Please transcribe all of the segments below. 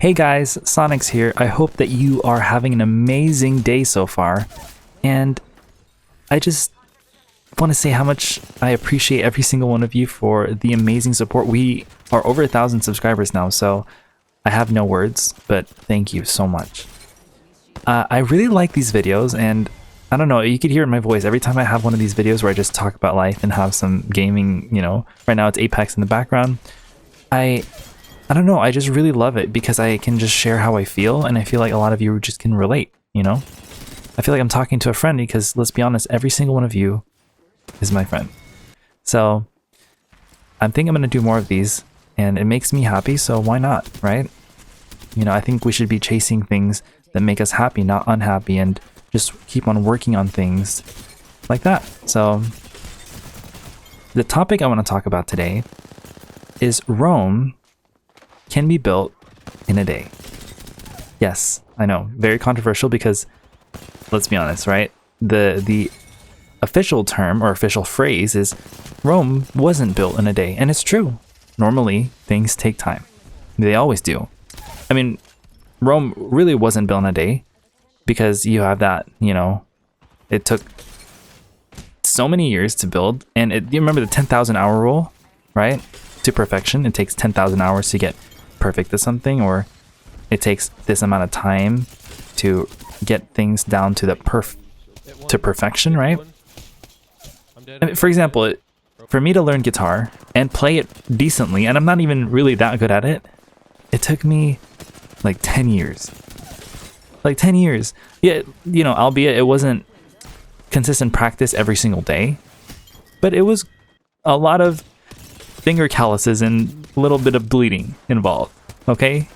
Hey guys, Sonyx here. I hope that you are having an amazing day so far, and I just want to say how much I appreciate every single one of you for the amazing support. We are over 1,000 subscribers now, so I have no words, but thank you so much. I really like these videos, and I don't know, you could hear it in my voice every time I have one of these videos where I just talk about life and have some gaming, you know. Right now it's Apex in the background. I don't know, I just really love it because I can just share how I feel, and I feel like a lot of you just can relate, you know? I feel like I'm talking to a friend because, let's be honest, every single one of you is my friend. So I think I'm going to do more of these, and it makes me happy, so why not, right? You know, I think we should be chasing things that make us happy, not unhappy, and just keep on working on things like that. So the topic I want to talk about today is Rome can be built in a day. Yes, I know, very controversial because, let's be honest, right? The official term or official phrase is Rome wasn't built in a day, and it's true. Normally, things take time. They always do. I mean, Rome really wasn't built in a day because you have that, you know, it took so many years to build, and you remember the 10,000 hour rule, right? To perfection, it takes 10,000 hours to get perfect at something, or it takes this amount of time to get things down to the perfection, right? I mean, for example, for me to learn guitar and play it decently, and I'm not even really that good at it, it took me like 10 years. Like 10 years. Yeah, you know, albeit it wasn't consistent practice every single day, but it was a lot of finger calluses and a little bit of bleeding involved, okay?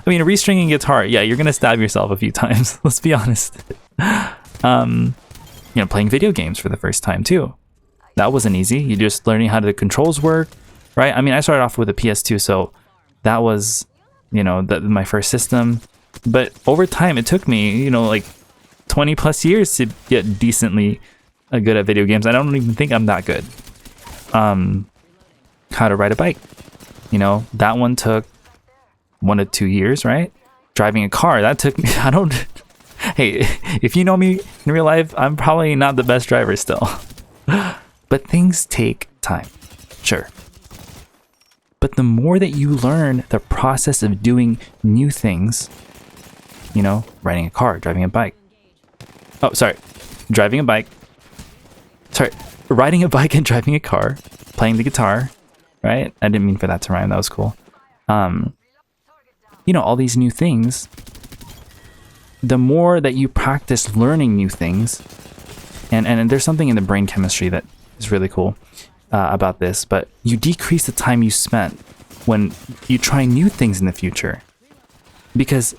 I mean, restringing guitar, yeah, you're gonna stab yourself a few times, let's be honest. You know, playing video games for the first time too. That wasn't easy. You're just learning how the controls work, right? I mean, I started off with a PS2, so that was, you know, my first system. But over time, it took me, you know, like 20 plus years to get decently good at video games. I don't even think I'm that good. How to ride a bike, you know, that one took 1 to 2 years, right? Driving a car, that took me, hey, if you know me in real life, I'm probably not the best driver still. But things take time, sure. But the more that you learn the process of doing new things, you know, riding a car, driving a bike. Oh, sorry, driving a bike. Sorry, riding a bike and driving a car, playing the guitar, right? I didn't mean for that to rhyme, that was cool. You know, all these new things, the more that you practice learning new things, and there's something in the brain chemistry that is really cool about this, but you decrease the time you spent when you try new things in the future. Because,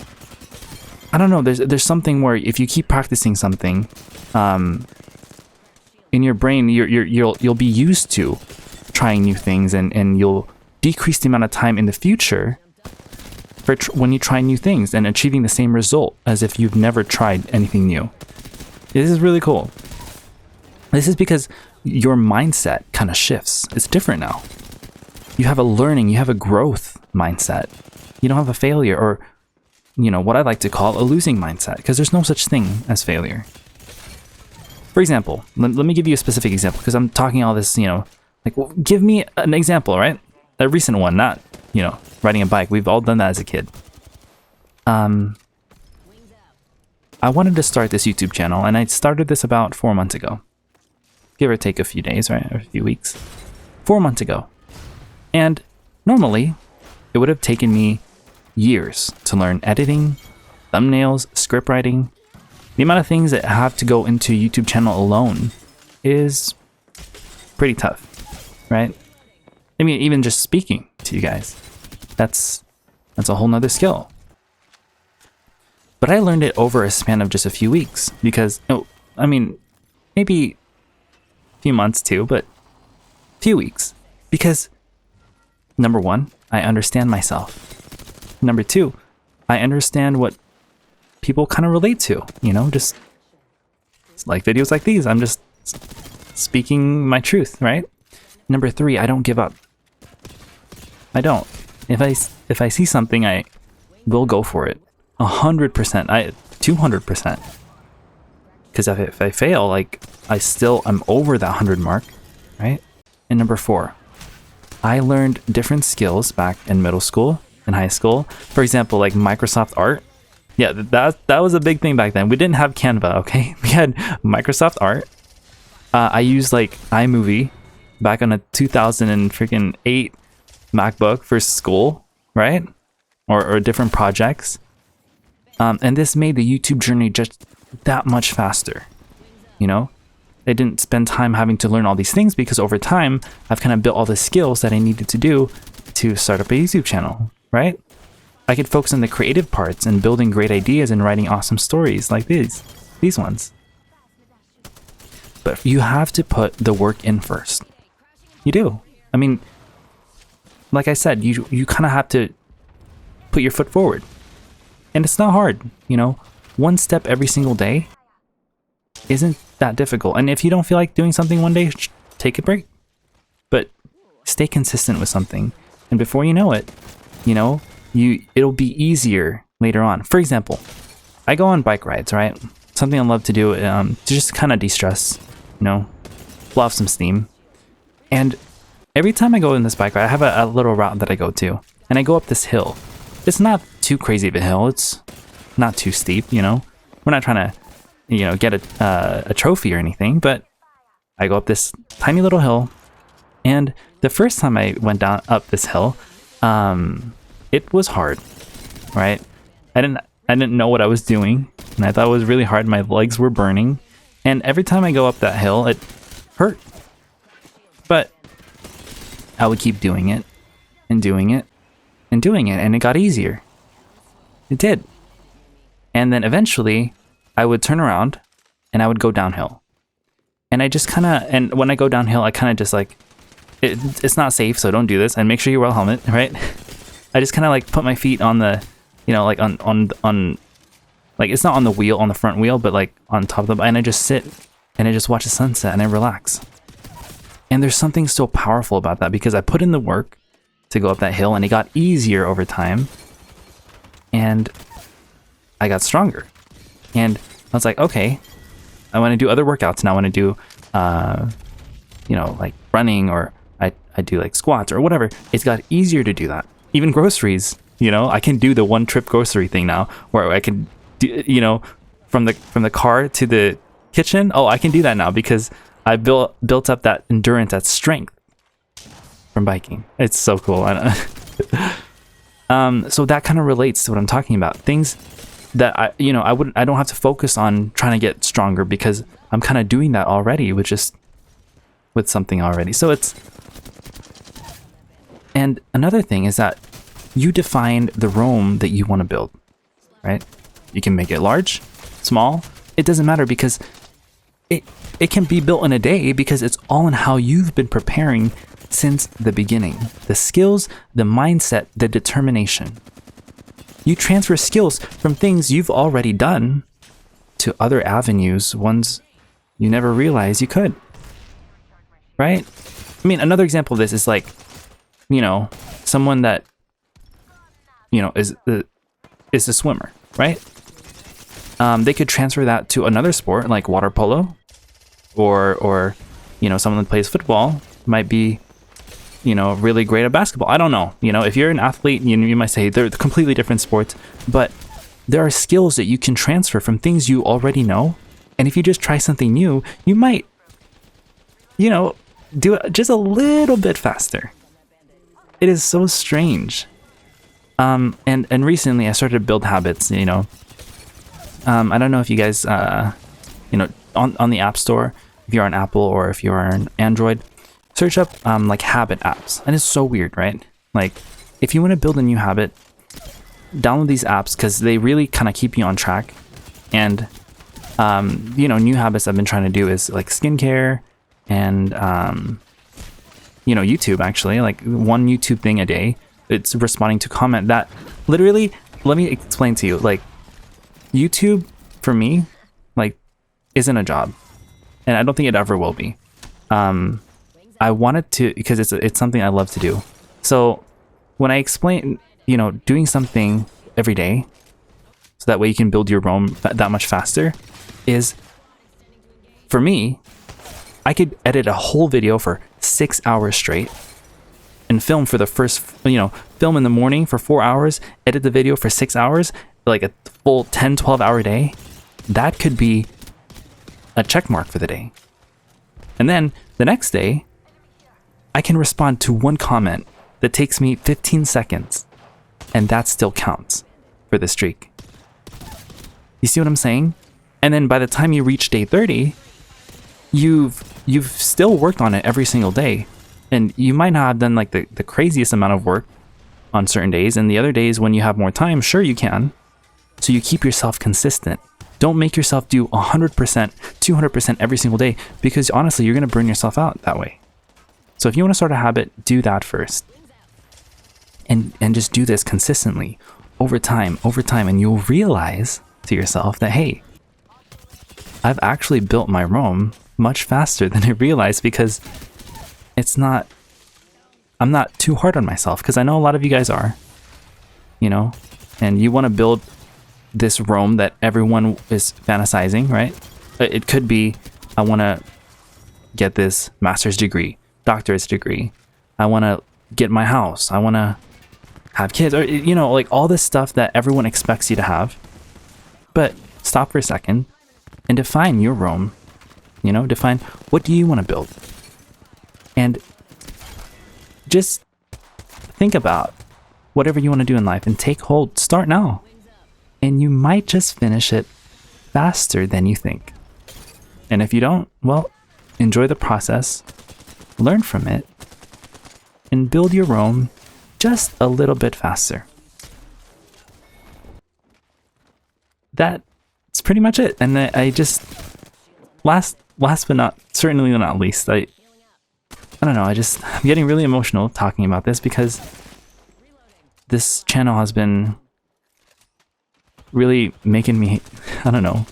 I don't know, there's something where if you keep practicing something, in your brain, you'll be used to trying new things, and you'll decrease the amount of time in the future for when you try new things and achieving the same result as if you've never tried anything new. This is really cool. This is because your mindset kind of shifts. It's different now. You have a learning, you have a growth mindset. You don't have a failure, or, you know, what I like to call a losing mindset, because there's no such thing as failure. For example, let me give you a specific example, because I'm talking all this, you know, like, well, give me an example, right? A recent one, not, you know, riding a bike. We've all done that as a kid. I wanted to start this YouTube channel, and I started this about 4 months ago. Give or take a few days, right? Or a few weeks. 4 months ago. And normally, it would have taken me years to learn editing, thumbnails, script writing. The amount of things that have to go into a YouTube channel alone is pretty tough, right? I mean, even just speaking to you guys, that's a whole nother skill. But I learned it over a span of just a few weeks because, I mean, maybe a few months too, but a few weeks. Because, number one, I understand myself. Number two, I understand what people kind of relate to, you know, just like videos like these. I'm just speaking my truth, right? Number three, I don't give up. I don't. If I see something I we'll go for it. 100%. 200%. Because if I fail, like, I'm over that 100 mark, right? And number 4, I learned different skills back in middle school and high school. For example, like Microsoft Art. Yeah, that was a big thing back then. We didn't have Canva, okay? We had Microsoft Art. I used like iMovie back on a 2008 MacBook for school, right? Or different projects. And this made the YouTube journey just that much faster, you know? I didn't spend time having to learn all these things because over time, I've kind of built all the skills that I needed to do to start up a YouTube channel, right? I could focus on the creative parts and building great ideas and writing awesome stories like these ones. But you have to put the work in first. You do. I mean, like I said, you kind of have to put your foot forward. And it's not hard, you know? One step every single day isn't that difficult. And if you don't feel like doing something one day, take a break. But stay consistent with something. And before you know it, you know, it'll be easier later on. For example, I go on bike rides, right? Something I love to do to just kind of de-stress, you know, blow off some steam. And every time I go in this bike ride, I have a little route that I go to. And I go up this hill. It's not too crazy of a hill. It's not too steep, you know. We're not trying to, you know, get a trophy or anything, but I go up this tiny little hill. And the first time I went up this hill, it was hard, right? I didn't know what I was doing, and I thought it was really hard. My legs were burning, and every time I go up that hill, it hurt. But I would keep doing it, and doing it, and doing it, and it got easier. It did. And then eventually, I would turn around, and I would go downhill. And I just kind of, and when I go downhill, I kind of just like, it's not safe, so don't do this, and make sure you wear a helmet, right? I just kind of like put my feet on the, you know, like on like it's not on the wheel, on the front wheel, but like on top of the, and I just sit and I just watch the sunset and I relax. And there's something so powerful about that because I put in the work to go up that hill and it got easier over time and I got stronger. And I was like, okay, I want to do other workouts now. I want to do, you know, like running or I do like squats or whatever. It's got easier to do that. Even groceries, you know, I can do the one trip grocery thing now where I can do, you know, from the car to the kitchen. Oh, I can do that now because I built up that endurance, that strength from biking. It's so cool. So that kind of relates to what I'm talking about. Things that I don't have to focus on trying to get stronger because I'm kind of doing that already with something already. So and another thing is that you define the Rome that you want to build, right? You can make it large, small. It doesn't matter because it can be built in a day because it's all in how you've been preparing since the beginning. The skills, the mindset, the determination. You transfer skills from things you've already done to other avenues, ones you never realized you could, right? I mean, another example of this is like, you know, someone that, you know, is a swimmer, right? They could transfer that to another sport like water polo, or you know, someone that plays football might be, you know, really great at basketball. I don't know. You know, if you're an athlete, you might say they're completely different sports, but there are skills that you can transfer from things you already know. And if you just try something new, you might, you know, do it just a little bit faster. It is so strange. And recently I started to build habits, you know. I don't know if you guys, you know, on the App Store, if you're on Apple or if you're on Android, search up like habit apps. And it's so weird, right? Like if you want to build a new habit, download these apps because they really kind of keep you on track. And, you know, new habits I've been trying to do is like skincare and, you know, YouTube actually, like one YouTube thing a day. It's responding to comment that literally, let me explain to you, like YouTube for me, like isn't a job and I don't think it ever will be. I wanted to, because it's something I love to do. So when I explain, you know, doing something every day, so that way you can build your roam that much faster, is, for me, I could edit a whole video for 6 hours straight and film for the first, film in the morning for 4 hours, edit the video for 6 hours, like a full 10, 12-hour day. That could be a check mark for the day. And then the next day, I can respond to one comment that takes me 15 seconds, and that still counts for the streak. You see what I'm saying? And then by the time you reach day 30, you've still worked on it every single day. And you might not have done like the craziest amount of work on certain days, and the other days when you have more time, sure you can. So you keep yourself consistent. Don't make yourself do 100%, 200% every single day, because honestly, you're going to burn yourself out that way. So if you want to start a habit, do that first. And just do this consistently over time, and you'll realize to yourself that, hey, I've actually built my roam much faster than I realized, because I'm not too hard on myself, because I know a lot of you guys are, and you want to build this roam that everyone is fantasizing, right? It could be, I want to get this master's degree, doctorate degree. I want to get my house. I want to have kids, or, like all this stuff that everyone expects you to have. But stop for a second and define your roam. Define, what do you want to build? And just think about whatever you want to do in life and take hold. Start now. And you might just finish it faster than you think. And if you don't, well, enjoy the process, learn from it, and build your roam just a little bit faster. That's pretty much it. And I just, last but certainly not least, I don't know, I'm getting really emotional talking about this, because this channel has been really making me, I don't know,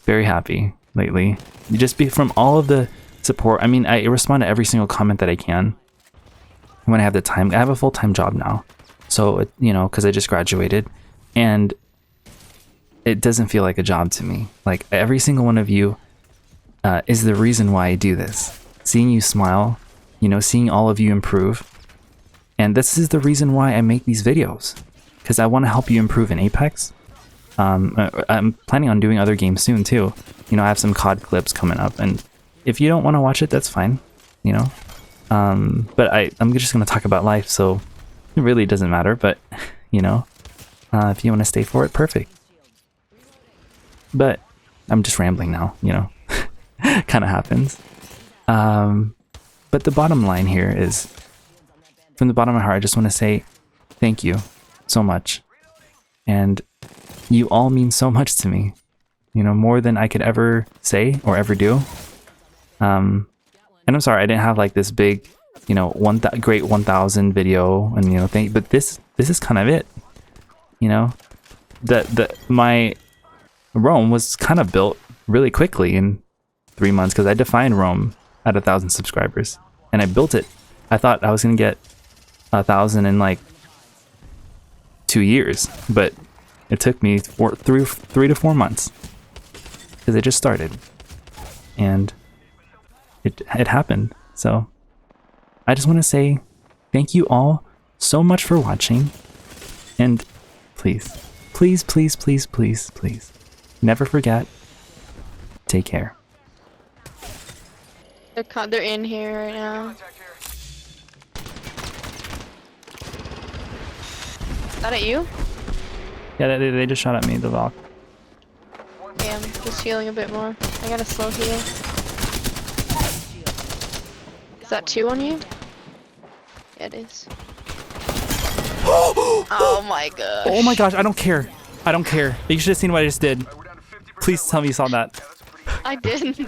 very happy lately. Just from all of the support. I mean, I respond to every single comment that I can when I have the time. I have a full-time job now, so because I just graduated, and it doesn't feel like a job to me. Like, every single one of you is the reason why I do this. Seeing you smile, seeing all of you improve, and this is the reason why I make these videos, because I want to help you improve in Apex. I'm planning on doing other games soon too. I have some COD clips coming up, and if you don't want to watch it, that's fine. But I'm just going to talk about life, so it really doesn't matter. But if you want to stay for it, perfect. But I'm just rambling now. Kind of happens. But the bottom line here is, from the bottom of my heart, I just want to say thank you so much. And you all mean so much to me, more than I could ever say or ever do. And I'm sorry I didn't have like this big, great 1,000 video and thing, but this is kind of it. My roam was kind of built really quickly in 3 months, because I defined roam at 1,000 subscribers, and I built it. I thought I was gonna get 1,000 in like 2 years, but it took me 3 to 4 months, because it just started, and it happened. So I just want to say thank you all so much for watching, and please, please, please, please, please, please, never forget, take care. They're in here right now. Is that at you? Yeah, they just shot at me, the Valk. Yeah, I'm just healing a bit more. I got a slow heal. Is that 2 on you? Yeah, it is. Oh my gosh. Oh my gosh, I don't care. I don't care. You should have seen what I just did. Please tell me you saw that. I didn't.